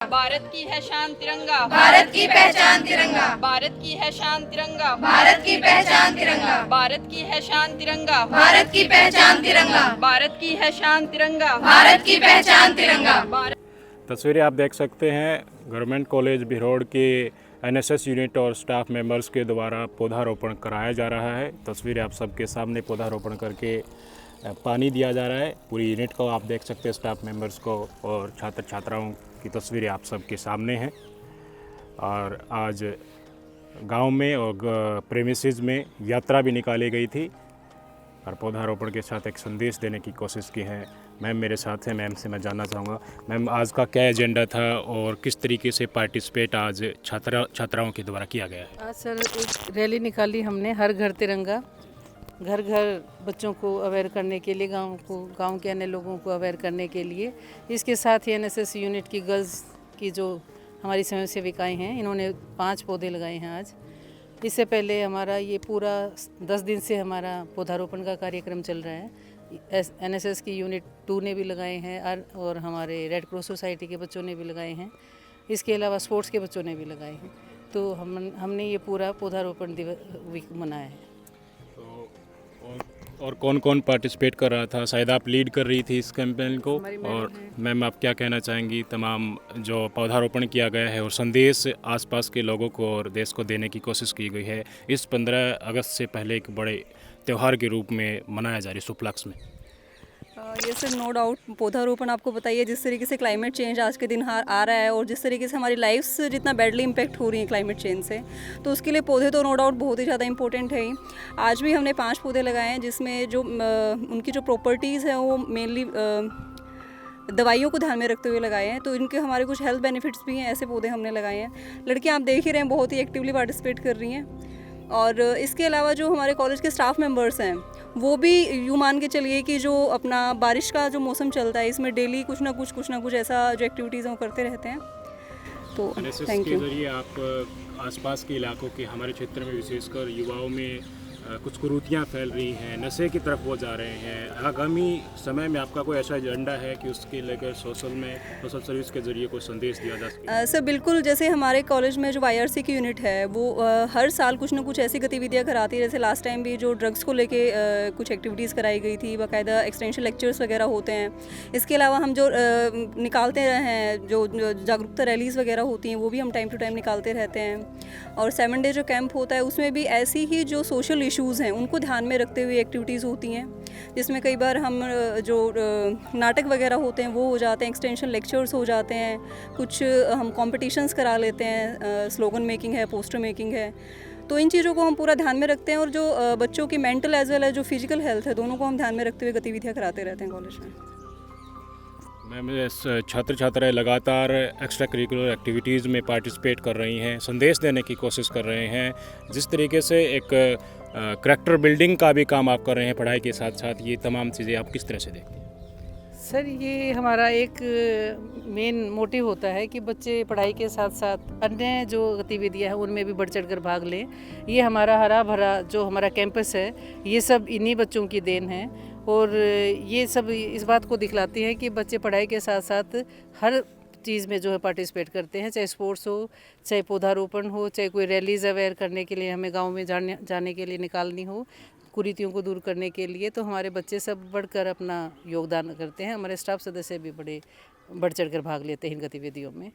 भारत की है शान तिरंगा, भारत की पहचान तिरंगा, भारत की है शान तिरंगा, भारत की पहचान तिरंगा, भारत की है शान तिरंगा, भारत की पहचान तिरंगा, भारत की है शान तिरंगा, भारत की पहचान तिरंगा। तस्वीरें आप देख सकते हैं गवर्नमेंट कॉलेज भिरोड़ के एनएसएस यूनिट और स्टाफ मेंबर्स के द्वारा पौधारोपण कराया जा रहा है। तस्वीरें आप सबके सामने पौधारोपण करके पानी दिया जा रहा है। पूरी यूनिट को आप देख सकते हैं, स्टाफ मेंबर्स को और छात्र छात्राओं की तस्वीरें आप सबके सामने हैं। और आज गांव में और प्रेमिसेस में यात्रा भी निकाली गई थी और पौधारोपण के साथ एक संदेश देने की कोशिश की है। मैम मेरे साथ हैं, मैम से मैं जानना चाहूँगा मैम आज का क्या एजेंडा था और किस तरीके से पार्टिसिपेट आज छात्राओं के द्वारा किया गया है। आज सर एक रैली निकाली हमने, हर घर तिरंगा, घर घर बच्चों को अवेयर करने के लिए, गांव के अन्य लोगों को अवेयर करने के लिए। इसके साथ ही एनएसएस यूनिट की गर्ल्स की जो हमारी स्वयं सेविकाएँ हैं, इन्होंने 5 पौधे लगाए हैं आज। इससे पहले हमारा ये पूरा 10 दिन से हमारा पौधारोपण का कार्यक्रम चल रहा है। एनएसएस की यूनिट 2 ने भी लगाए हैं और हमारे रेड क्रॉस सोसाइटी के बच्चों ने भी लगाए हैं। इसके अलावा स्पोर्ट्स के बच्चों ने भी लगाए हैं। तो हमने ये पूरा पौधारोपण वीक मनाया है। और कौन कौन पार्टिसिपेट कर रहा था? शायद आप लीड कर रही थी इस कैंपेन को। और मैम आप क्या कहना चाहेंगी तमाम जो पौधारोपण किया गया है और संदेश आसपास के लोगों को और देश को देने की कोशिश की गई है इस 15 अगस्त से पहले एक बड़े त्यौहार के रूप में मनाया जा रहा है इस उपलक्ष्य में? ये सर नो डाउट पौधारोपण आपको बताइए जिस तरीके से क्लाइमेट चेंज आज के दिन आ रहा है और जिस तरीके से हमारी लाइफ्स जितना बैडली इम्पेक्ट हो रही है क्लाइमेट चेंज से, तो उसके लिए पौधे तो नो डाउट बहुत ही ज़्यादा इंपॉर्टेंट है ही। आज भी हमने 5 पौधे लगाए हैं जिसमें जो उनकी जो प्रॉपर्टीज़ हैं वो मेनली दवाइयों को ध्यान में रखते हुए लगाए हैं। तो इनके हमारे कुछ हेल्थ बेनिफिट्स भी हैं, ऐसे पौधे हमने लगाए हैं। लड़कियाँ आप देख ही रहे हैं बहुत ही एक्टिवली पार्टिसिपेट कर रही हैं। और इसके अलावा जो हमारे कॉलेज के स्टाफ मेंबर्स हैं वो भी यूँ मान के चलिए कि जो अपना बारिश का जो मौसम चलता है इसमें डेली कुछ ना कुछ ऐसा जो एक्टिविटीज़ हैं वो करते रहते हैं। तो थैंक यू। के जरिए आप आसपास के इलाकों के हमारे क्षेत्र में विशेषकर युवाओं में कुछ कुरीतियाँ फैल रही हैं, नशे की तरफ वो जा रहे हैं। आगामी समय में आपका कोई ऐसा एजेंडा है कि उसके लेकर सोशल सर्विस के जरिए कोई संदेश दिया जा सके? सर बिल्कुल, जैसे हमारे कॉलेज में जो वाईआरसी की यूनिट है वो हर साल कुछ ना कुछ ऐसी गतिविधियां कराती है। जैसे लास्ट टाइम भी जो ड्रग्स को लेके कुछ एक्टिविटीज़ कराई गई थी, बाकायदा एक्सटेंशन लेक्चर्स वगैरह होते हैं। इसके अलावा हम जो निकालते रहे हैं जो जागरूकता रैलीज़ वगैरह होती हैं वो भी हम टाइम टू टाइम निकालते रहते हैं। और 7 डे जो कैंप होता है उसमें भी ऐसी ही जो सोशल इश्यूज़ हैं उनको ध्यान में रखते हुए एक्टिविटीज़ होती हैं, जिसमें कई बार हम जो नाटक वगैरह होते हैं वो हो जाते हैं, एक्सटेंशन लेक्चर्स हो जाते हैं, कुछ हम कॉम्पिटिशन्स करा लेते हैं, स्लोगन मेकिंग है, पोस्टर मेकिंग है। तो इन चीज़ों को हम पूरा ध्यान में रखते हैं और जो बच्चों की मेंटल एज वेल एज जो फिजिकल हेल्थ है दोनों को हम ध्यान में रखते हुए गतिविधियाँ कराते रहते हैं कॉलेज में। मैम छात्र छात्राएं लगातार एक्स्ट्रा करिकुलर एक्टिविटीज़ में पार्टिसिपेट कर रही हैं, संदेश देने की कोशिश कर रहे हैं। जिस तरीके से एक करैक्टर बिल्डिंग का भी काम आप कर रहे हैं पढ़ाई के साथ साथ, ये तमाम चीज़ें आप किस तरह से देखते हैं? सर ये हमारा एक मेन मोटिव होता है कि बच्चे पढ़ाई के साथ साथ अन्य जो गतिविधियां हैं उनमें भी बढ़ चढ़कर भाग लें। ये हमारा हरा भरा जो हमारा कैंपस है ये सब इन्हीं बच्चों की देन है और ये सब इस बात को दिखलाती है कि बच्चे पढ़ाई के साथ साथ हर चीज़ में जो है पार्टिसिपेट करते हैं, चाहे स्पोर्ट्स हो, चाहे पौधारोपण हो, चाहे कोई रैलीज अवेयर करने के लिए हमें गांव में जाने के लिए निकालनी हो, कुरीतियों को दूर करने के लिए, तो हमारे बच्चे सब बढ़कर अपना योगदान करते हैं। हमारे स्टाफ सदस्य भी बड़े बढ़ चढ़ कर भाग लेते हैं इन गतिविधियों में।